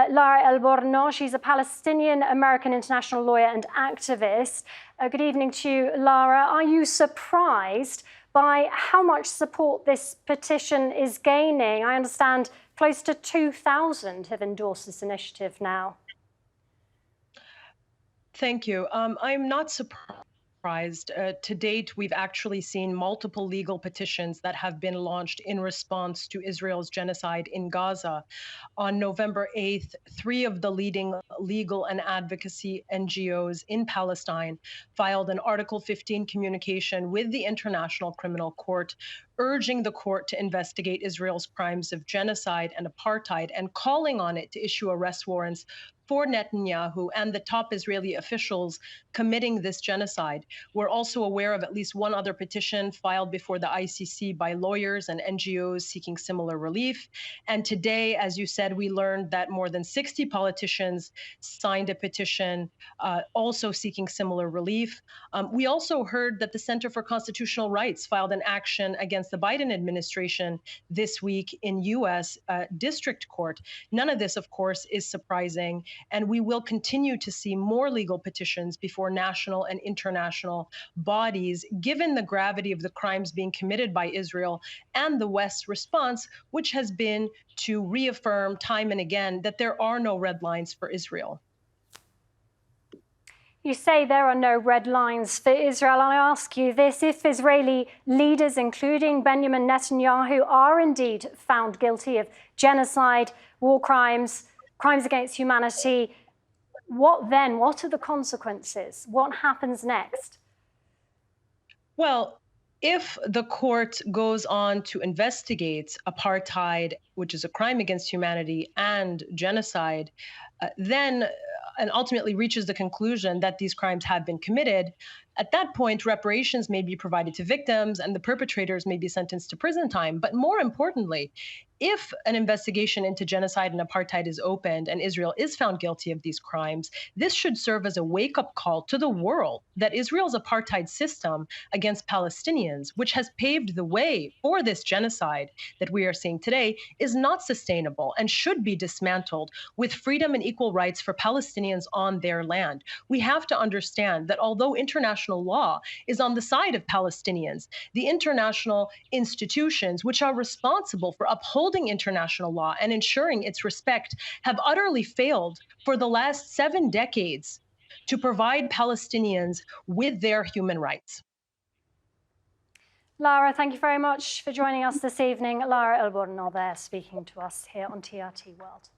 Lara Elborno. She's a Palestinian-American International lawyer and activist. Good evening to you, Lara. Are you surprised by how much support this petition is gaining? I understand close to 2,000 have endorsed this initiative now. Thank you. I'm not surprised. To date, we've actually seen multiple legal petitions that have been launched in response to Israel's genocide in Gaza. On November 8th, 3 of the leading legal and advocacy NGOs in Palestine filed an Article 15 communication with the International Criminal Court, urging the court to investigate Israel's crimes of genocide and apartheid and calling on it to issue arrest warrants for Netanyahu and the top Israeli officials committing this genocide. We're also aware of at least one other petition filed before the ICC by lawyers and NGOs seeking similar relief. And today, as you said, we learned that more than 60 politicians signed a petition also seeking similar relief. We also heard that the Center for Constitutional Rights filed an action against the Biden administration this week in U.S. District Court. None of this, of course, is surprising. And we will continue to see more legal petitions before national and international bodies, given the gravity of the crimes being committed by Israel and the West's response, which has been to reaffirm time and again that there are no red lines for Israel. You say there are no red lines for Israel. I ask you this: if Israeli leaders, including Benjamin Netanyahu, are indeed found guilty of genocide, war crimes, crimes against humanity, what then? What are the consequences? What happens next? Well, if the court goes on to investigate apartheid, which is a crime against humanity, and genocide, and ultimately reaches the conclusion that these crimes have been committed, at that point, reparations may be provided to victims and the perpetrators may be sentenced to prison time. But more importantly, if an investigation into genocide and apartheid is opened and Israel is found guilty of these crimes, this should serve as a wake-up call to the world that Israel's apartheid system against Palestinians, which has paved the way for this genocide that we are seeing today, is not sustainable and should be dismantled with freedom and equal rights for Palestinians on their land. We have to understand that although international law is on the side of Palestinians, the international institutions which are responsible for upholding international law and ensuring its respect have utterly failed for the last 7 decades to provide Palestinians with their human rights. Lara, thank you very much for joining us this evening. Lara Elborno there speaking to us here on TRT World.